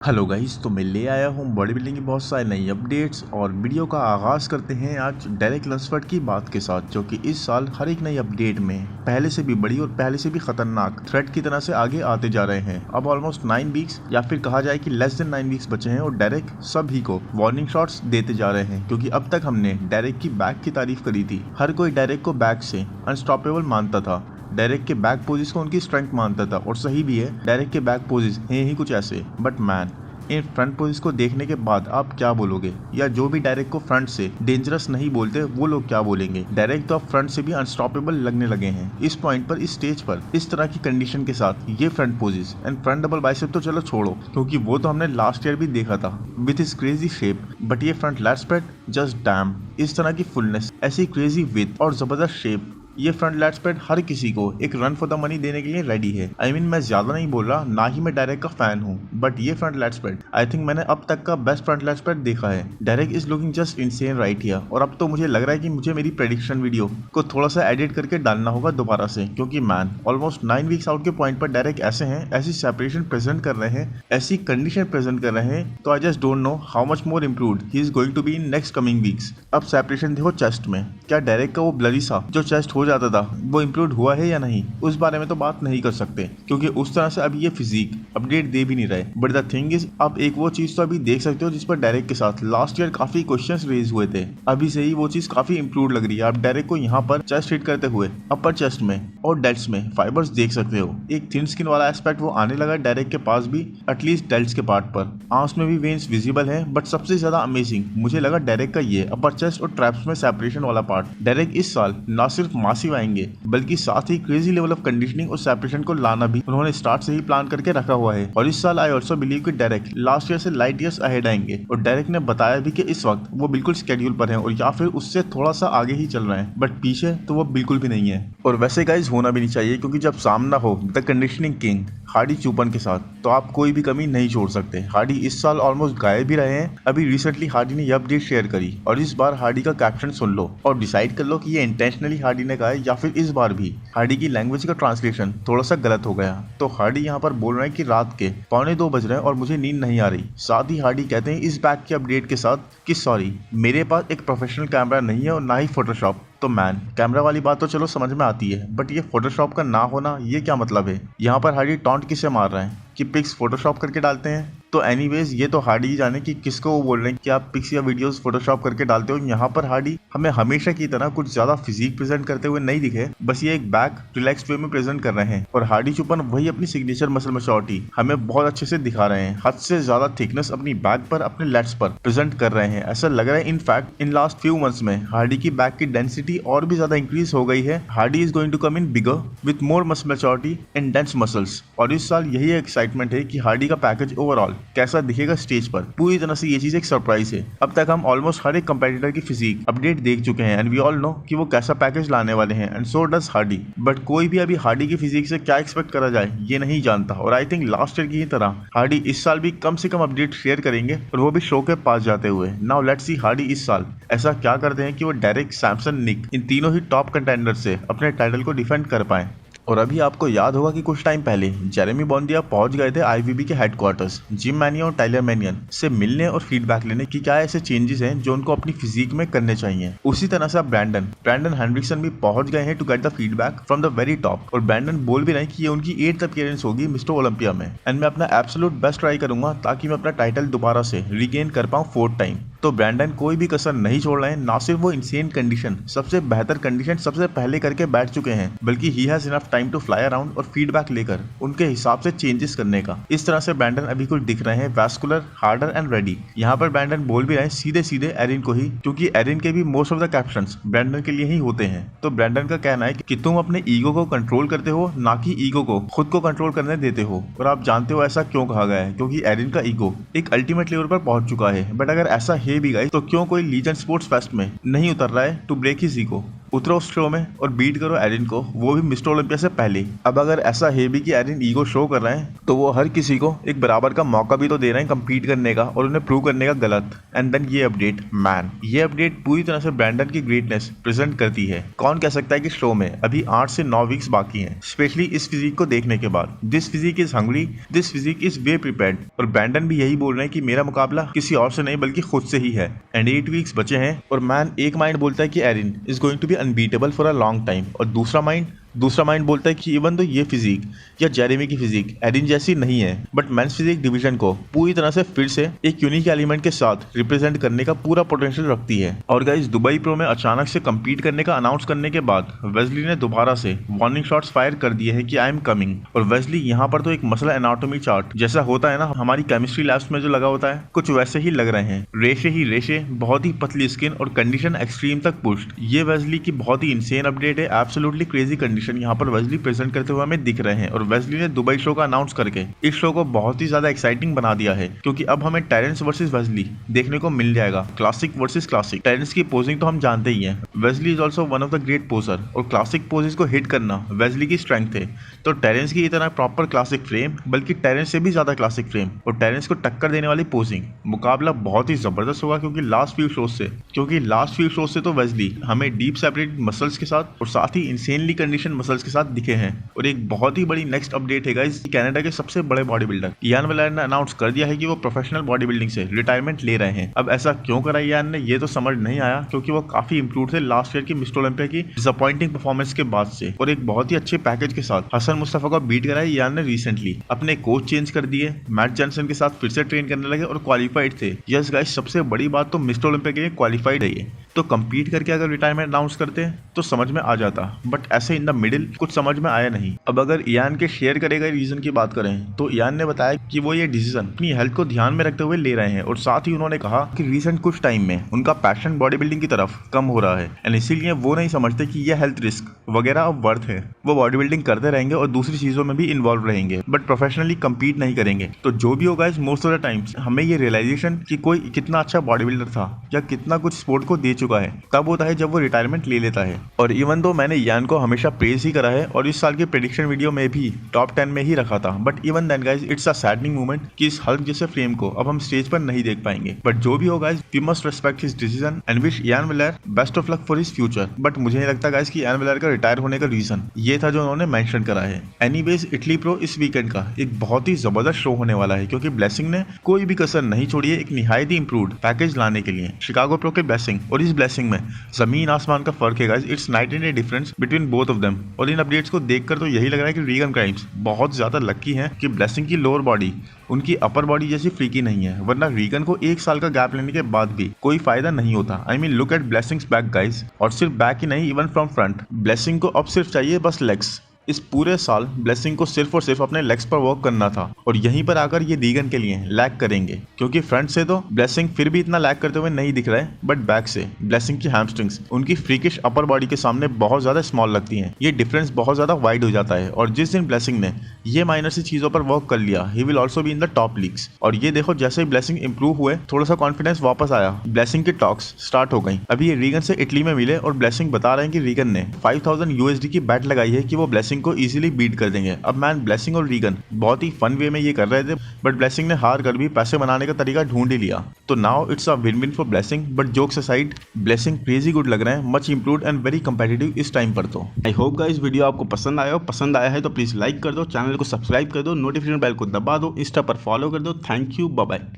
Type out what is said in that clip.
Hello guys, तो मैं ले आया हूँ बॉडी बिल्डिंग की बहुत सारी नई अपडेट्स और वीडियो का आगाज़ करते हैं आज डेरेक लंसफर्ड की बात के साथ, जो कि इस साल हर एक नई अपडेट में पहले से भी बड़ी और पहले से भी खतरनाक थ्रेट की तरह से आगे आते जा रहे हैं। अब ऑलमोस्ट 9 वीक्स या फिर कहा जाए कि लेस देन 9 वीक्स बचे हैं और डेरेक सभी को वार्निंग शॉट्स देते जा रहे हैं, क्योंकि अब तक हमने डेरेक की बैक की तारीफ करी थी। हर कोई डेरेक को बैक से अनस्टॉपेबल मानता था, डेरेक के बैक पोजिस को उनकी स्ट्रेंथ मानता था, और सही भी है, डेरेक के बैक पोजिस हैं ही कुछ ऐसे। बट मैन, इन फ्रंट पोजिस को देखने के बाद आप क्या बोलोगे? या जो भी डेरेक को फ्रंट से डेंजरस नहीं बोलते वो लोग क्या बोलेंगे? डेरेक तो अब फ्रंट से भी अनस्टॉपेबल लगने लगे हैं। इस पॉइंट पर, इस स्टेज पर, इस तरह की कंडीशन के साथ ये front poses and front double bicep तो चलो छोड़ो, क्योंकि वो तो हमने लास्ट ईयर भी देखा था विथ इस क्रेजी शेप। बट ये front lat spread, just damn, इस तरह की फुलनेस, ऐसी क्रेजी विथ और जबरदस्त शेप, ये फ्रंट लैट स्प्रेड हर किसी को एक रन फॉर द मनी देने के लिए रेडी है। आई मीन, मैं ज्यादा नहीं बोल रहा, ना ही मैं डेरेक का फैन हूँ, बट ये front lat spread I think मैंने अब तक का बेस्ट फ्रंट लैट स्प्रेड देखा है। Derek is looking just insane right here. और अब तो मुझे लग रहा है कि मुझे मेरी प्रेडिक्शन वीडियो को थोड़ा सा एडिट करके डालना होगा दोबारा से, क्योंकि मैन ऑलमोस्ट 9 वीक्स आउट के पॉइंट पर डेरेक ऐसे हैं, ऐसी सेपरेशन प्रेजेंट कर रहे हैं, ऐसी कंडीशन प्रेजेंट कर रहे हैं, तो I just don't know how much more improved he is going to be in next coming weeks. अब सेपरेशन देखो चेस्ट में, क्या डेरेक का वो ब्लरी सा जो चेस्ट हो जाता था वो इम्प्रूव हुआ है या नहीं, उस बारे में तो बात नहीं कर सकते, क्योंकि उस तरह से अभी ये फिजिक अपडेट दे भी नहीं रहे। बट द थिंग इज, आप एक वो चीज तो अभी देख सकते हो जिस पर डेरेक के साथ लास्ट ईयर काफी क्वेश्चंस रेज हुए थे, अभी से ही वो चीज काफी इंप्रूव लग रही है। आप डेरेक को यहाँ पर चेस्ट हिट करते हुए अपर चेस्ट में और डेल्ट्स में फाइबर्स देख सकते हो। एक थिन स्किन वाला एस्पेक्ट वो आने लगा डेरेक के पास भी, एटलीस्ट डेल्ट्स के पार्ट पर। आंस में भी वेन्स विजिबल है, बट सबसे ज्यादा अमेजिंग मुझे लगा डेरेक का ये अपर चेस्ट और ट्रैप्स में सेपरेशन वाला पार्ट। डेरेक इस साल न सिर्फ मासिव आएंगे, बल्कि साथ ही क्रेजी लेवल ऑफ कंडीशनिंग और सेपरेशन को लाना भी उन्होंने स्टार्ट से ही प्लान करके रखा हुआ है। और इस साल आई ऑल्सो बिलीव कि डेरेक लास्ट ईयर से लाइट ईयर्स अहेड आएंगे, और डेरेक ने बताया भी कि इस वक्त वो बिल्कुल स्केड्यूल पर हैं, और या फिर उससे थोड़ा सा आगे ही चल रहे हैं, बट पीछे तो वो बिल्कुल भी नहीं है। और वैसे गाइज होना भी नहीं चाहिए, क्योंकि जब सामना हो द कंडीशनिंग किंग हार्डी चुपन के साथ, तो आप कोई भी कमी नहीं छोड़ सकते। हार्डी इस साल ऑलमोस्ट गायब भी रहे हैं। अभी रिसेंटली हार्डी ने यह अपडेट शेयर करी, और इस बार हार्डी का कैप्शन सुन लो और डिसाइड कर लो कि ये इंटेंशनली हार्डी ने कहा है, या फिर इस बार भी हार्डी की लैंग्वेज का ट्रांसलेशन थोड़ा सा गलत हो गया। तो हार्डी यहाँ पर बोल रहे हैं कि रात के 1:45 बज रहे हैं और मुझे नींद नहीं आ रही। साथ ही हार्डी कहते हैं इस बैक के अपडेट के साथ कि सॉरी, मेरे पास एक प्रोफेशनल कैमरा नहीं है और ना ही फोटोशॉप। तो मैन, कैमरा वाली बात तो चलो समझ में आती है, बट ये फोटोशॉप का ना होना, ये क्या मतलब है? यहाँ पर हार्डी टॉन्ट किसे मार रहे हैं कि पिक्स फोटोशॉप करके डालते हैं? तो एनीवेज, ये तो हार्डी ही जाने कि किसको वो बोल रहे हैं कि आप पिक्स या वीडियोस फोटोशॉप करके डालते हो। यहाँ पर हार्डी हमें हमेशा की तरह कुछ ज्यादा फिजिक प्रेजेंट करते हुए नहीं दिखे, बस ये एक बैक रिलैक्स्ड वे में प्रेजेंट कर रहे हैं। और हार्डी चुपन वही अपनी सिग्नेचर मसल मैच्योरिटी हमें बहुत अच्छे से दिखा रहे हैं। हद से ज्यादा थिकनेस अपनी बैक पर, अपने लेट्स पर प्रेजेंट कर रहे हैं। ऐसा लग रहा है in fact in last few months में हार्डी की बैक की डेंसिटी और भी ज्यादा इंक्रीज हो गई है। Hardy is going to come in bigger with more muscle maturity and dense muscles. और इस साल यही एक्साइटमेंट है कि हार्डी का पैकेज ओवरऑल कैसा दिखेगा स्टेज पर। पूरी तरह से ये चीज एक सरप्राइज है। अब तक हम ऑलमोस्ट हर एक कंपेटिटर की फिजिक अपडेट देख चुके हैं, एंड वी ऑल नो कि वो कैसा पैकेज लाने वाले हैं, and so does Hardy. But कोई भी अभी हार्डी की फिजिक से क्या एक्सपेक्ट करा जाए ये नहीं जानता। और आई थिंक लास्ट ईयर की ही तरह हार्डी इस साल भी कम से कम अपडेट शेयर करेंगे, और वो भी शो के पास जाते हुए। नाउ लेट्स सी हार्डी इस साल ऐसा क्या करते हैं कि वो डेरेक, सैमसन, निक, इन तीनों ही टॉप कंटेंडर से अपने टाइटल को डिफेंड कर पाए। और अभी आपको याद होगा कि कुछ टाइम पहले जेरेमी बॉन्दिया पहुंच गए थे आईवीबी के हेडक्वार्टर्स जिम मैनियन और टाइलर मैनियन से मिलने और फीडबैक लेने कि क्या ऐसे चेंजेस हैं जो उनको अपनी फिजिक में करने चाहिए। उसी तरह से अब ब्रैंडन हेनरिक्सन भी पहुंच गए हैं to get the feedback from the very top. और ब्रैंडन बोल भी रहे कि ये उनकी 8th अपीयरेंस होगी मिस्टर ओलंपिया में, एंड मैं अपना एब्सोल्यूट बेस्ट ट्राई करूंगा ताकि मैं अपना टाइटल दोबारा से रिगेन कर पाऊं 4th टाइम। तो ब्रैंडन कोई भी कसर नहीं छोड़ रहे हैं। ना सिर्फ वो इंसेन कंडीशन, सबसे बेहतर कंडीशन सबसे पहले करके बैठ चुके हैं, बल्कि he has enough time to fly around और फीडबैक लेकर उनके हिसाब से चेंजेस करने का। इस तरह से ब्रैंडन अभी कुछ दिख रहे हैं वैस्कुलर, हार्डर एंड रेडी। यहाँ पर ब्रैंडन बोल भी रहे हैं सीधे सीधे एरिन को ही, क्योंकि एरिन के भी most of the captions Brandon के लिए ही होते हैं। तो ब्रैंडन का कहना है कि तुम अपने ईगो को कंट्रोल करते हो, ना कि ईगो को खुद को कंट्रोल करने देते हो। और आप जानते हो ऐसा क्यों कहा गया है, क्योंकि एरिन का ईगो एक अल्टीमेट लेवल पर पहुंच चुका है। बट अगर ऐसा है भी गाइस, तो क्यों कोई लीजेंड स्पोर्ट्स फेस्ट में नहीं उतर रहा है टू ब्रेक हिज ईगो? उतरो उस शो में और बीट करो एरिन को, वो भी मिस्टर ओलंपिया से पहले। अब अगर ऐसा है भी कि एरिन ईगो शो कर रहे हैं तो वो हर किसी को एक बराबर का मौका भी तो दे रहे हैं कम्पीट करने का और उन्हें प्रूव करने का गलत। एंड देन ये अपडेट मैन, ये अपडेट पूरी तरह से ब्रैंडन की ग्रेटनेस प्रेजेंट करती है। कौन कह सकता है कि शो में अभी 8 से 9 वीक्स बाकी हैं, स्पेशली इस फिजिक को देखने के बाद। This physique is hungry, this physique is way prepared. और ब्रैंडन भी यही बोल रहे हैं कि मेरा मुकाबला किसी और से नहीं बल्कि खुद से ही है। एंड 8 वीक्स बचे हैं और मैन एक माइंड बोलता है कि Erin is going to be unbeatable for a long time, और दूसरा माइंड बोलता है कि इवन तो ये फिजिक या जेरेमी की फिजिक एरिन जैसी नहीं है, बट मेंस फिजिक डिवीजन को पूरी तरह से फिर से एक यूनिक एलिमेंट के साथ रिप्रेजेंट करने का पूरा पोटेंशियल रखती है। और गाइस, दुबई प्रो में अचानक से कम्पीट करने का अनाउंस करने के बाद वेस्ली ने दोबारा से वार्निंग शॉट्स फायर कर दिए हैं कि आई एम कमिंग। और वेस्ली यहाँ पर तो एक मसला एनाटॉमी चार्ट जैसा होता है ना हमारी केमिस्ट्री लैब्स में जो लगा होता है, कुछ वैसे ही लग रहे हैं। रेशे, बहुत ही पतली स्किन और कंडीशन एक्सट्रीम तक पुश्ड। ये वेस्ली की बहुत ही इंसेन अपडेट है, एब्सोल्युटली क्रेजी कंडीशन यहाँ पर वेस्ली प्रेजेंट करते हुए हमें दिख रहे हैं। और वेस्ली ने दुबई शो का अनाउंस करके इस शो को बहुत ही ज्यादा एक्साइटिंग बना दिया है, क्योंकि अब हमें टेरेंस वर्सेस वेस्ली देखने को मिल जाएगा। Classic versus classic. टेरेंस की पोजिंग तो हम जानते ही हैं, Wesley is also one of the great poser, और क्लासिक पोजेस को हिट करना वेस्ली की स्ट्रेंथ है। तो टेरेंस की इतना प्रॉपर क्लासिक फ्रेम, बल्कि टेरेंस से भी ज्यादा क्लासिक फ्रेम और टेरेंस को टक्कर देने वाली पोजिंग, मुकाबला बहुत ही जबरदस्त होगा। क्योंकि लास्ट फ्यू शोज से तो वेस्ली हमें डीप सेपरेट मसल्स के साथ और साथ ही इंसेनली कंडीशन मसल्स के साथ दिखे हैं। और एक बहुत ही बड़ी नेक्स्ट अपडेट है गाइस, कनाडा के सबसे बड़े बॉडी बिल्डर इयान वेलर ने अनाउंस कर दिया है कि वो प्रोफेशनल बॉडी बिल्डिंग से रिटायरमेंट ले रहे हैं। अब ऐसा क्यों करा इयान ने, ये तो समझ नहीं आया, क्योंकि वो काफी इंप्रूव थे लास्ट ईयर की मिस्टर ओलंपिया की डिसअपॉइंटिंग परफॉर्मेंस के बाद से। और एक बहुत ही अच्छे पैकेज के साथ हसन मुस्तफा को बीट कराया इयान ने रिसेंटली। अपने कोच चेंज कर दिए, मैट जॉनसन के साथ फिर से ट्रेन करने लगे और क्वालिफाइड थे। यस गाइस, सबसे बड़ी बात तो मिस्टर ओलंपिया के लिए क्वालिफाइड है ये। तो कम्पीट करके अगर रिटायरमेंट अनाउंस करते तो समझ में आ जाता, बट ऐसे इन द मिडिल कुछ समझ में आया नहीं। अब अगर इयान के शेयर करेगा रीजन की बात करें तो इयान ने बताया कि वो ये डिसीजन अपनी हेल्थ को ध्यान में रखते हुए ले रहे हैं, और साथ ही उन्होंने कहा कि रिसेंट कुछ टाइम में उनका पैशन बॉडी बिल्डिंग की तरफ कम हो रहा है, एंड इसीलिए वो नहीं समझते कि यह हेल्थ रिस्क वगैरह अब वर्थ है। वो बॉडी बिल्डिंग करते रहेंगे और दूसरी चीजों में भी इन्वॉल्व रहेंगे, बट प्रोफेशनली कम्पीट नहीं करेंगे। तो जो भी होगा, मोस्ट ऑफ द टाइम्स हमें ये रियलाइजेशन कि कोई कितना अच्छा बॉडी बिल्डर था या कितना कुछ स्पोर्ट को दे चुका है तब होता है जब वो रिटायरमेंट ले लेता है। और इवन दो मैंने इयान को हमेशा प्रेज ही करा है और इस साल के प्रेडिक्शन वीडियो में भी टॉप 10 में ही रखा था, but even then guys it's a saddening moment कि इस हल्क जैसे फ्रेम को अब हम स्टेज पर नहीं देख पाएंगे। बट जो भी होगा, we must respect his decision and wish Ian Weller best of luck for his future. But मुझे नहीं लगता गाइस कि इयान वेलर का रिटायर होने का रीजन ये था जो उन्होंने मेंशन करा है। एनीवेज, इटली प्रो इस वीकेंड का एक बहुत ही जबरदस्त शो होने वाला है, क्योंकि ब्लेसिंग ने कोई भी कसर नहीं छोड़ी है एक निहायत ही इंप्रूव्ड पैकेज लाने के लिए। शिकागो प्रो के ब्लेसिंग और इस ब्लेसिंग में जमीन आसमान का फर्क है guys, it's night and day difference between both of them. और इन अपडेट्स को देखकर तो यही लग रहा है कि रीगन क्राइम्स बहुत ज्यादा लकी हैं कि ब्लेसिंग की लोअर बॉडी उनकी अपर बॉडी जैसी फ्रीकी नहीं है, वरना रीगन को 1 साल का गैप लेने के बाद भी कोई फायदा नहीं होता। I mean look at blessings back guys, और सिर्फ बैक ही नहीं, इवन फ्रॉम फ्रंट। ब्लेसिंग को अब सिर्फ चाहिए बस लेग्स। इस पूरे साल ब्लेसिंग को सिर्फ और सिर्फ अपने लेग्स पर वर्क करना था, और यहीं पर आकर ये रीगन के लिए लैग करेंगे, क्योंकि फ्रंट से तो ब्लेसिंग फिर भी इतना लैग करते हुए नहीं दिख रहा है, बट बैक से ब्लेसिंग की हैमस्ट्रिंग्स उनकी फ्रीकिश अपर बॉडी के सामने बहुत ज्यादा स्मॉल लगती हैं। ये डिफरेंस बहुत ज्यादा वाइड हो जाता है, और जिस दिन ब्लेसिंग ने ये माइनर सी चीजों पर वर्क कर लिया, he will also be in the top leagues. और ये देखो, जैसे ही ब्लेसिंग इंप्रूव हुए, थोड़ा सा कॉन्फिडेंस वापस आया, ब्लेसिंग की टॉक्स स्टार्ट हो गई। अभी ये रीगन से इटली में मिले और ब्लेसिंग बता रहे हैं कि रीगन ने 5000 USD की बैट लगाई है कि वो ब्लेसिंग को इजीली बीट कर देंगे। अब मैन, ब्लेसिंग और रीगन बहुत ही फन वे में ये कर रहे थे, बट ब्लेसिंग ने हार कर भी पैसे बनाने का तरीका ढूंढ ही लिया। तो now it's a win win for blessing. But jokes aside, blessing crazy good लग रहे हैं, much improved and very competitive इस टाइम पर। तो आई होप गाइस वीडियो आपको पसंद आया है तो प्लीज लाइक कर दो, चैनल को सब्सक्राइब कर दो, नोटिफिकेशन बेल को दबा दो, इंस्टा पर फॉलो कर दो। Thank you, bye bye.